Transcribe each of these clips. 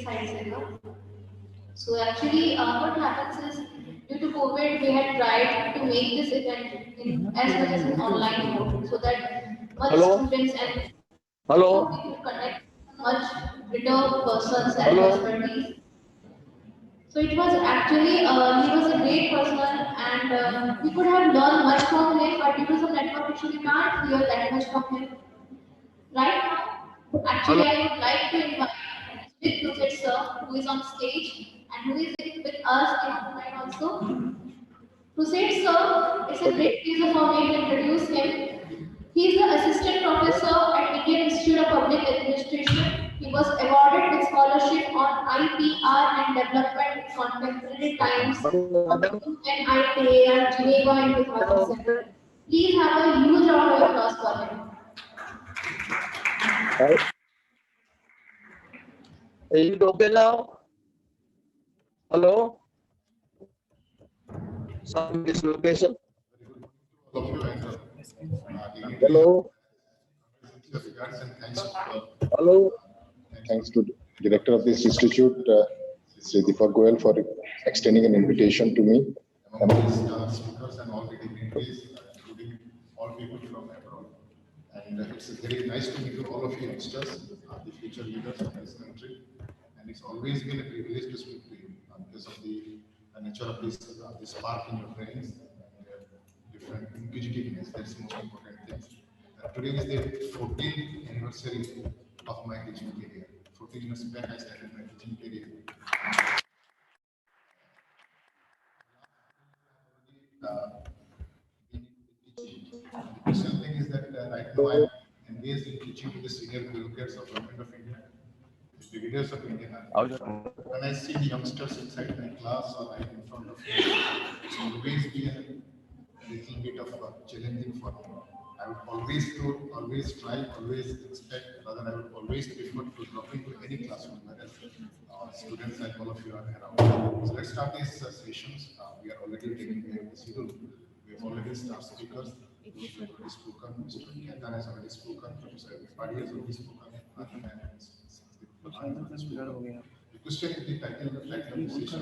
sides. So actually, what happens is, due to COVID, we had tried to make this event in as much as in online mode, so that much Hello? students and Hello? we could connect much better persons and Hello? expertise. So it was actually, he was a great person, and we could have learned much from him, but due to some network issue, we can't hear that much from him. Right now, Hello? actually, I would like to invite Sujit Kumar sir, who is on stage and who is with us in online also. Pruseth sir, it's a Okay. great pleasure for me to introduce him. He is the assistant professor at Indian Institute of Public Administration. He was awarded with scholarship on IPR and development in contemporary times from IIPA and Geneva in 2007. Please have a huge round of applause for him. Is it okay now? Hello? Some dislocation. Hello? Hello? Thanks to Director of this institute, Sri Deepak Goyal, for extending an invitation to me. Among these speakers and all the dignitaries, including all people from abroad. And it's very nice to meet all of you youngsters, the future leaders of this country. And it's always been a privilege to speak to you because of the nature of this spark in your brains and different inquisitiveness. That's the most important thing. Today is the 14th anniversary of my teaching career. 14 years back, I started my teaching career. The question thing is that right now I'm engaged in teaching to the senior bureaucrats of Government of India, the leaders of Indian Army. When I see the youngsters inside my class or right in front of me, it's always been a little bit of challenging for me. I would always try, always expect, rather I would always prefer to drop into any classroom whereas students like all of you are around. So let's start these sessions. We are already taking the schedule. We have already started speakers. We have already spoken. Mr. Ketan has already spoken. Professor Padi has already spoken. The question is the title of the session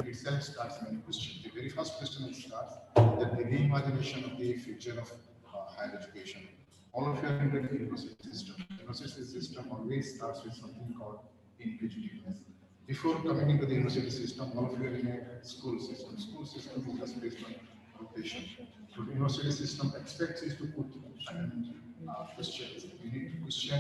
itself starts many questions. The very first question it starts that the reimagination of the future of higher education. All of you are in the university system. The university system always starts with something called inquisitiveness. Before coming into the university system, all of you are in a school system. School system is just based on rotation. So the university system expects you to put questions. You need to question,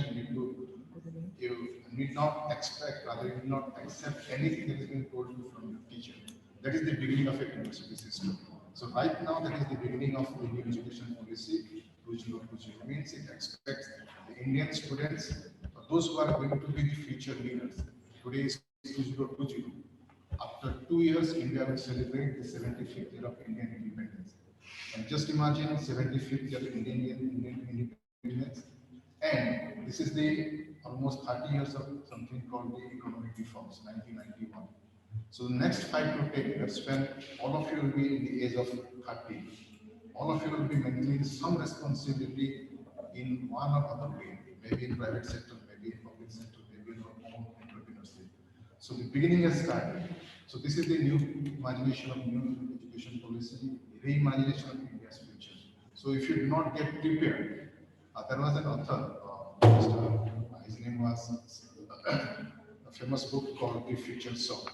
you need not expect, rather you need not accept anything that is being told you from your teacher. That is the beginning of a university system. So right now, that is the beginning of the new education policy, 2020. Means it expects the Indian students, those who are going to be the future leaders. Today is 2020. After 2 years, India will celebrate the 75th year of Indian independence. And just imagine 75th year of Indian independence. And this is the almost 30 years of something called the economic reforms, 1991. So the next 5 to 10 years, when all of you will be in the age of 30, all of you will be maintaining some responsibility in one or other way, maybe in private sector, maybe in public sector, maybe in your own entrepreneurship. So the beginning has started. So this is the new imagination of new education policy, reimagination of India's future. So if you do not get prepared, there was an author, his name was a famous book called The Future Song.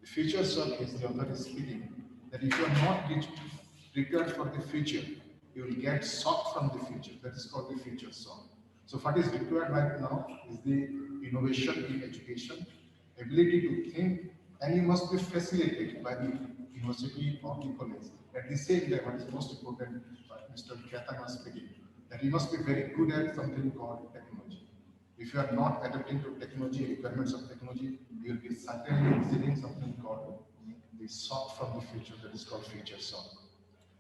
The future song is the author is speaking that if you are not prepared for the future, you will get shocked from the future. That is called the future song. So what is required right now is the innovation in education, ability to think, and you must be facilitated by the university or the college. At the same time, what is most important, what Mr. Ketan was speaking, that you must be very good at something called technology. If you are not adapting to technology, requirements of technology, you will be certainly receiving something called the shock from the future, that is called future shock.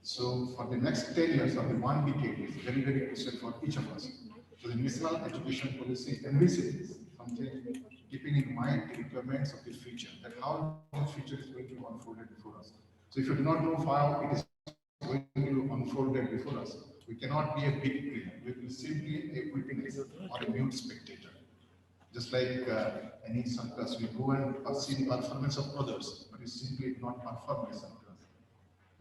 So for the next 10 years or the 1 decade, it's very, very crucial for each of us. So the national education policy envisages something keeping in mind the requirements of the future, that how the future is going to unfold before us. So if you do not know how it is going to unfold before us, we cannot be a big player. We will simply a witness or a mute spectator. Just like any circus, we go and see the performance of others, but it's simply not perform a circus.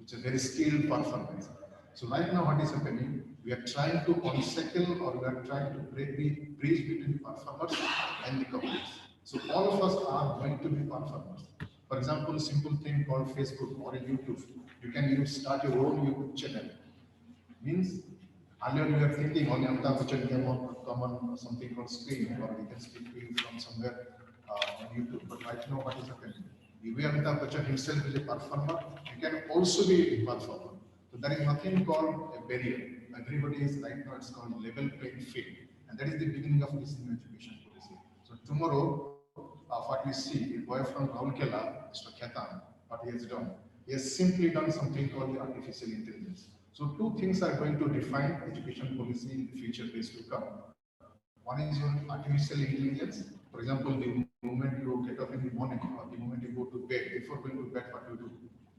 It's a very skilled performance. So right now what is happening, we are trying to unsettle or we are trying to break the bridge between the performers and the couples. So all of us are going to be performers. For example, a simple thing called Facebook or YouTube. You can even start your own YouTube channel. Means earlier we were thinking only Amitabh Bachchan came on common something called screen or we can speak to you from somewhere on YouTube. But right now what is happening? The way Amitabh Bachchan himself is a performer, you can also be a performer. So there is nothing called a barrier. Everybody is right now it's called level playing field. And that is the beginning of this new education policy. So tomorrow what we see, a boy from Raulkela, Mr. Khaitan, what he has done, he has simply done something called the artificial intelligence. So two things are going to define education policy in the future days to come. One is your artificial intelligence. For example, the moment you get up in the morning or the moment you go to bed, before going to bed, what you do?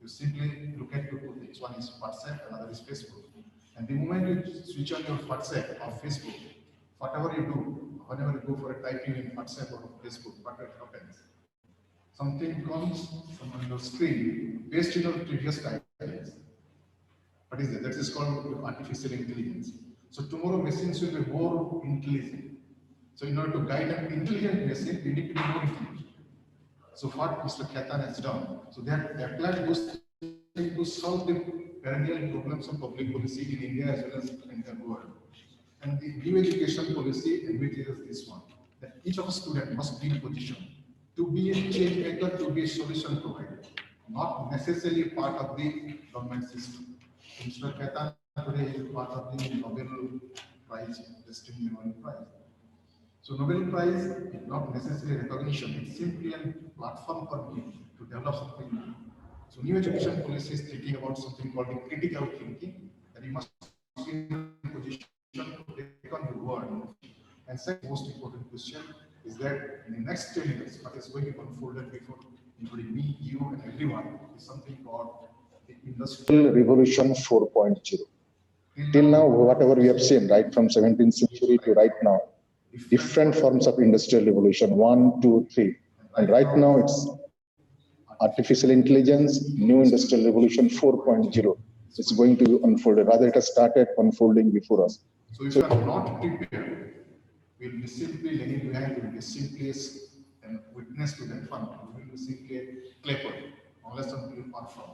You simply look at two things. One is WhatsApp, another is Facebook. And the moment you switch on your WhatsApp or Facebook, whatever you do, whenever you go for a typing in WhatsApp or Facebook, what happens? Something comes from on your screen based on your previous typings. What is that? That is called artificial intelligence. So tomorrow machines will be more intelligent. So in order to guide an intelligent machine, we need to be more intelligent. So what Mr. Khaitan has done, so they have applied those things to solve the perennial problems of public policy in India as well as in the world. And the new education policy envisages this one, that each of us student must be in position to be a change maker, to be a solution provider, not necessarily part of the government system. Mr. Khaitan today is part of the Nobel Prize, destined Nobel Prize. So Nobel Prize is not necessarily recognition, it's simply a platform for me to develop something new. So new education policy is thinking about something called the critical thinking, that you must be in a position to take on the world. And second most important question is that in the next 10 years, what is going to be unfolded before, including me, you, and everyone, is something called the Industrial Revolution 4.0. Till now, whatever we have seen, right from 17th century to right now, different forms of industrial revolution, 1, 2, 3. And right now it's artificial intelligence, new industrial revolution 4.0. It's going to be unfolded. Rather, it has started unfolding before us. So if you are not prepared, we'll be simply lagging behind, we'll be simply a witness to that fun. We'll be simply a clapper, unless until you perform.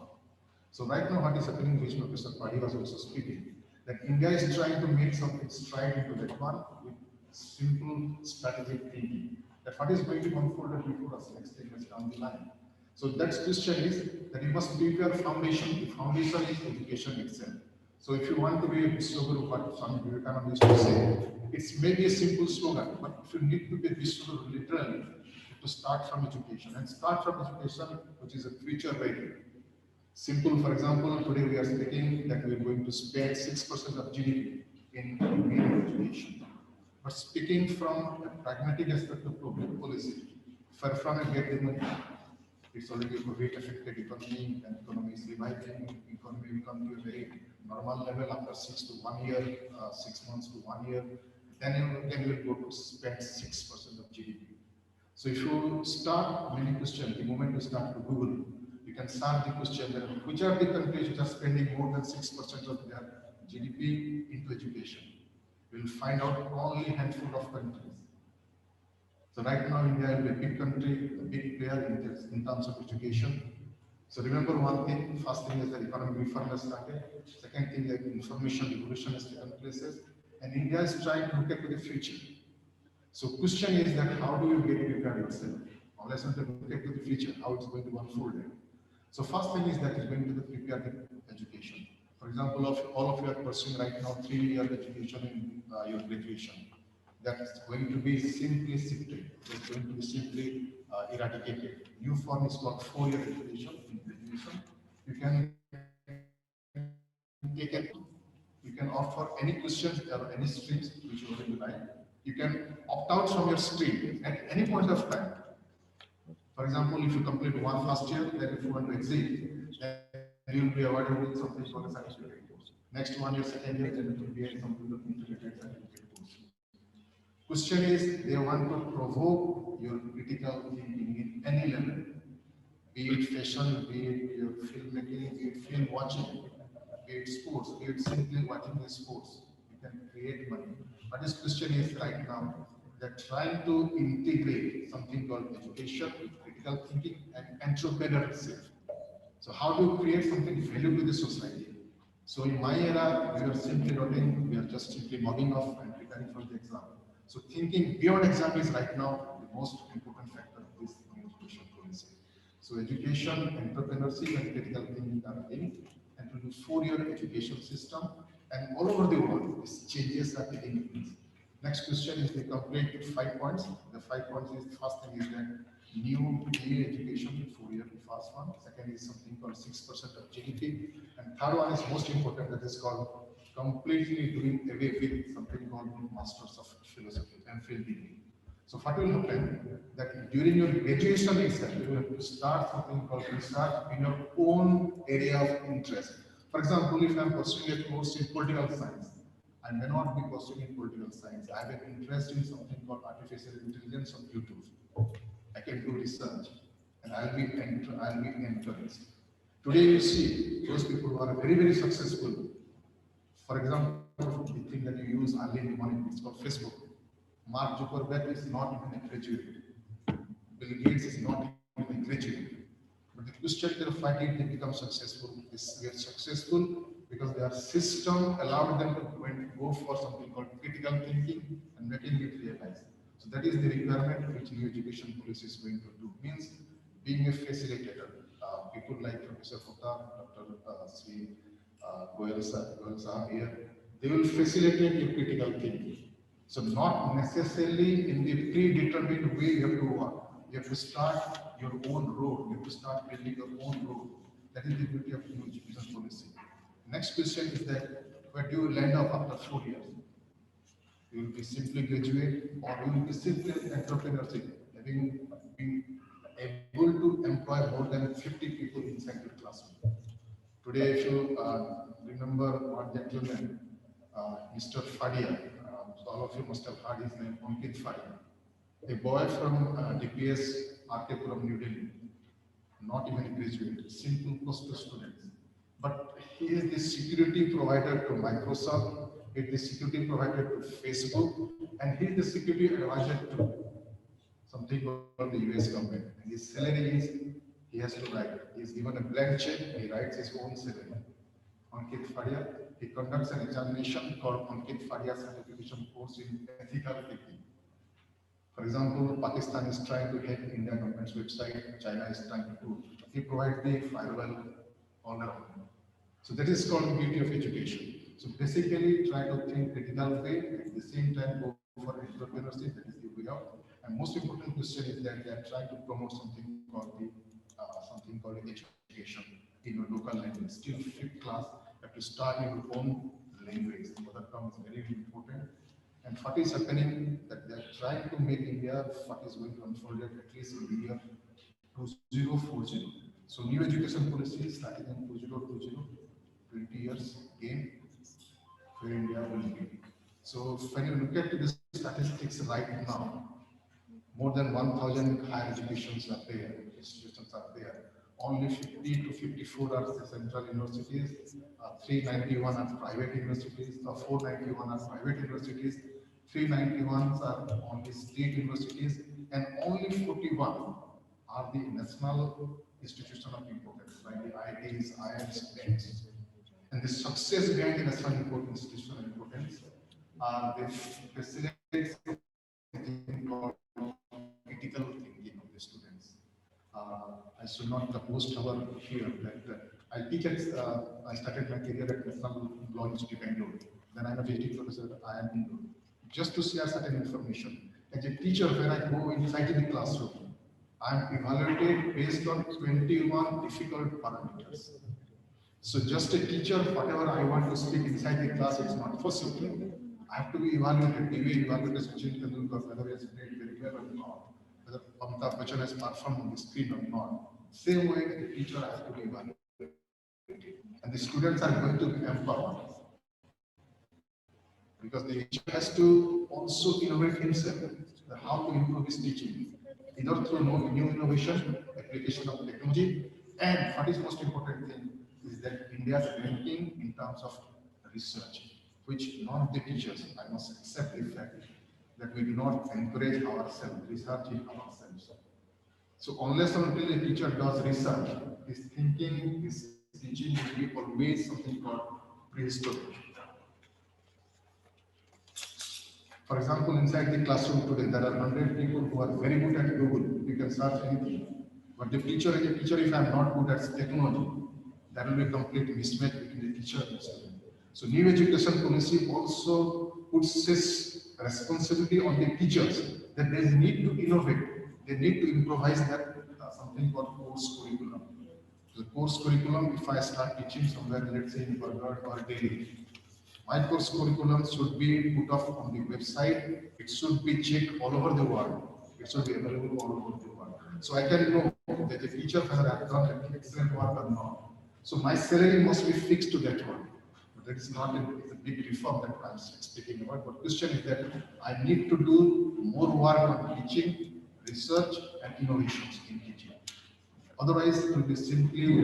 So right now what is happening, which Professor Padi was also speaking, that India is trying to make something stride into that one with simple strategic thinking. That what is going to be unfolded before us next 10 years down the line. So that question is that you must prepare foundation. The foundation is education itself. So if you want to be a Vishwaguru, what Swami Vivekananda used to say, it's maybe a simple slogan, but if you need to be a Vishwaguru literally, you have to start from education. And start from education, which is a future ready. Simple, for example, today we are speaking that we are going to spend 6% of GDP in education. But speaking from a pragmatic aspect of public policy, far from a get the money, it's already a COVID affected economy, and economy is reviving, economy will come to a very normal level after 1 year, 6 months to 1 year, then you will go to spend 6% of GDP. So if you start many questions, the moment you start to Google, you can start the question that which are the countries which are spending more than 6% of their GDP into education. We'll find out only a handful of countries. So right now India is a big country, a big player in terms of education. So remember one thing, first thing is that economic reform has started. Second thing is that information revolution has taken places. And India is trying to look at the future. So question is that how do you get prepared yourself? Unless you look at the future, how it's going to unfold. So first thing is that is going to be prepare the education. For example, all of you are pursuing right now 3-year education in your graduation. That's going to be simply shifted. It's going to be simply eradicated. New form is called 4-year education in graduation. You can take it. You can opt for any questions or any streams which you already like. You can opt out from your stream at any point of time. For example, if you complete one first year, then if you want to exit, then you will be awarded with something called a certificate course. Next 1 year, second year, then it will be something with integrated certificate course. Question is, they want to provoke your critical thinking in any level, be it fashion, be it your filmmaking, be it film watching, be it sports, be it simply watching the sports. You can create money. But this question is right now, they're trying to integrate something called education, critical thinking, and entrepreneurship. So how do you create something valuable to the society? So in my era, we are simply writing, we are just simply mugging off and preparing for the exam. So thinking beyond exam is right now the most important factor of this new education policy. So education, entrepreneurship, and critical thinking are linked, and to the four-year education system, and all over the world, these changes are taking place. Next question is the complete 5 points. The 5 points is, first thing is that new education, 4-year, the first one. Second is something called 6% of GDP. And third one is most important, that is called completely doing away with something called Masters of Philosophy, MPhil degree. So what will happen, that during your graduation itself, you have to start something called research in your own area of interest. For example, if I am pursuing a course in political science, I may not be pursuing in political science. I have an interest in something called artificial intelligence on YouTube. I can do research, and I'll be influenced. Today, you see those people who are very successful. For example, the thing that you use early in the morning, it's called Facebook. Mark Zuckerberg is not even a graduate. Bill Gates is not even a graduate. But the question they're fighting, they become successful. They are successful because their system allowed them to go for something called critical thinking and making it realize. So that is the requirement which new education policy is going to do. Means being a facilitator. People like Professor Kota, Dr. Sri Goyal Sahab here, they will facilitate your critical thinking. So not necessarily in the predetermined way you have to work. You have to start your own road. You have to start building your own road. That is the beauty of new education policy. Next question is that where do you land up after 4 years? You will be simply graduate, or you will be simply entrepreneurship, having been able to employ more than 50 people inside your classroom. Today, if you remember one gentleman, Mr. Fadia, so all of you must have heard his name, Ankit Fadia, a boy from DPS, Arkepuram, New Delhi, not even a graduate, simple postal student. But he is the security provider to Microsoft, he is the security provider to Facebook, and he is the security advisor to something called the US government. And his salary is, he has to write. He is given a blank check, he writes his own salary. Ankit Fadia, he conducts an examination called Ankit Fadia Certification Course in Ethical Thinking. For example, Pakistan is trying to hack India government's website, China is trying to do. He provides the firewall all around. So that is called the beauty of education. So basically, try to think critical way, at the same time go for entrepreneurship, that is the way out. And most important question is that they are trying to promote something called education in your local language. Still 5th class, you have to start in your own language. The mother tongue is very important. And what is happening, that they are trying to make India what is going to unfold at least in the year 2040. So new education policy is starting in 2020, 20 years game where India will be. So when you look at the statistics right now, more than 1,000 higher educations are there, institutions are there. Only 50 to 54 are central universities, 391 are private universities, 491 are private universities, 391 are only state universities, and only 41 are the national institution of importance, like the IITs, IIMs, banks. And the success behind the national institution of importance are the facilities called critical thinking of the students. I should not boast our here that I teach at, I started my career at National Law Institute, Bangalore. Then I'm a PhD professor at IIM. Just to share certain information. As a teacher, when I go inside the classroom, I'm evaluated based on 21 difficult parameters. So just a teacher, whatever I want to speak inside the class, it's not possible. I have to be evaluated. Do we evaluate Sujit Kumar Pruseth, whether he has played very well or not? Whether Amitabh Bachchan has performed on the screen or not? Same way, the teacher has to be evaluated. And the students are going to be empowered. because the teacher has to also innovate himself, how to improve his teaching, either through new innovation, application of technology, and what is most important thing is that India's ranking in terms of research, which none of the teachers, I must accept the fact that we do not encourage ourselves, research in ourselves. So unless and until a teacher does research, his thinking, his teaching will be always something called prehistoric. For example, inside the classroom today, there are 100 people who are very good at Google. You can search anything. But the teacher is a teacher if I am not good at technology. There will be a complete mismatch between the teacher and student. So new education policy also puts this responsibility on the teachers that they need to innovate. They need to improvise that something called course curriculum. The course curriculum, if I start teaching somewhere, let's say in Burger or Delhi, my course curriculum should be put up on the website. It should be checked all over the world. It should be available all over the world. So I can know that the teacher whether I have done an excellent work or not. So my salary must be fixed to that one. But that is not a big reform that I'm speaking about. But question is that I need to do more work on teaching, research, and innovations in teaching. Otherwise, it will be simply,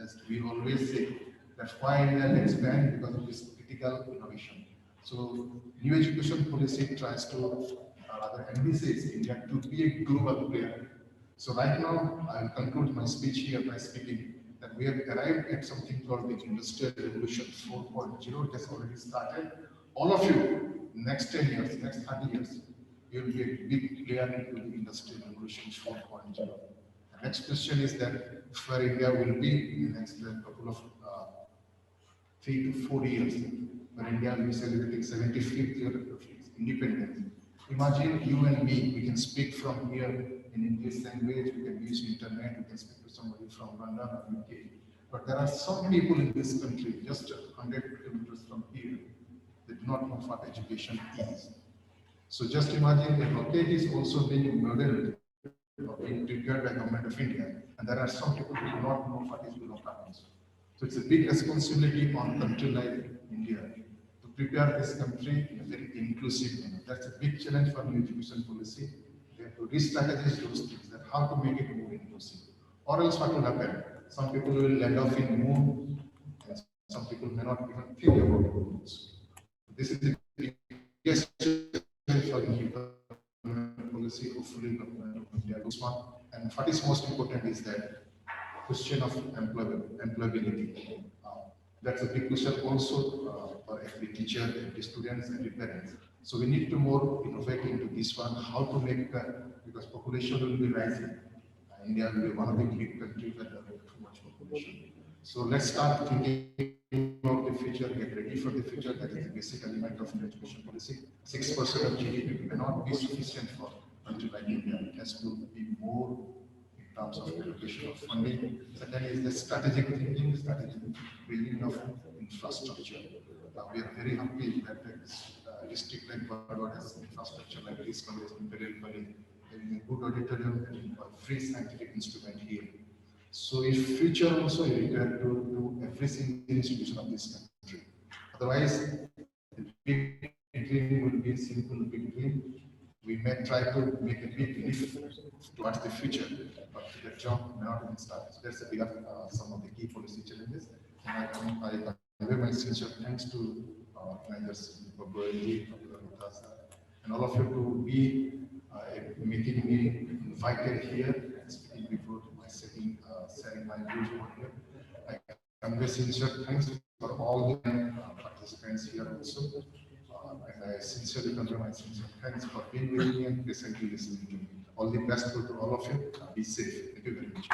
as we always say, that why India expand because of this critical innovation. So, new education policy tries to, rather envisages India to be a global player. So, right now, I will conclude my speech here by speaking that we have arrived at something called the Industrial Revolution 4.0. It has already started. All of you, next 10 years, next 30 years, you will be a big player into the Industrial Revolution 4.0. Next question is that where India will be in the next couple of 3 to 4 years, when India will be celebrating 75th year of its independence. Imagine you and me, we can speak from here in English language, we can use internet, we can speak to somebody from London or UK. But there are some people in this country, just 100 kilometers from here, they do not know what education is. So just imagine a rocket is also being modeled or being triggered by government of India, and there are some people who do not know what is below patterns. So it's a big responsibility on a country like India to prepare this country in a very inclusive manner. That's a big challenge for new education policy. We have to re-strategize those things, that how to make it more inclusive. Or else what will happen? Some people will land off in moon, and some people may not even think about it. This is the biggest challenge for new policy, hopefully government of India goes one. And what is most important is that question of employability. That's a big question also for every teacher, every students, every parents. So we need to more innovate into this one, how to make, because population will be rising. India will be one of the big countries that have too much population. So let's start thinking about the future, get ready for the future. That is the basic element of education policy. 6% of GDP may not be sufficient for a country like India. It has to be more in terms of allocation of funding. Second is the strategic thinking, strategic building of infrastructure. We are very happy that district like Bardot has infrastructure like this college, Imperial College, having a good auditorium and a free scientific instrument here. So in future also you require to do every single institution of this country. Otherwise, the big dream will be a simple big dream. We may try to make a big leap towards the future, but the jump may not even start. So that's some of the key policy challenges. And I convey my sincere thanks to organizers, Goelji, and all of you to be making me invited here and speaking before my sharing my views over here. I convey sincere thanks for all the participants here also. And I sincerely convey my sincere thanks for being with me and patiently listening to me. All the best to all of you. Be safe. Thank you very much.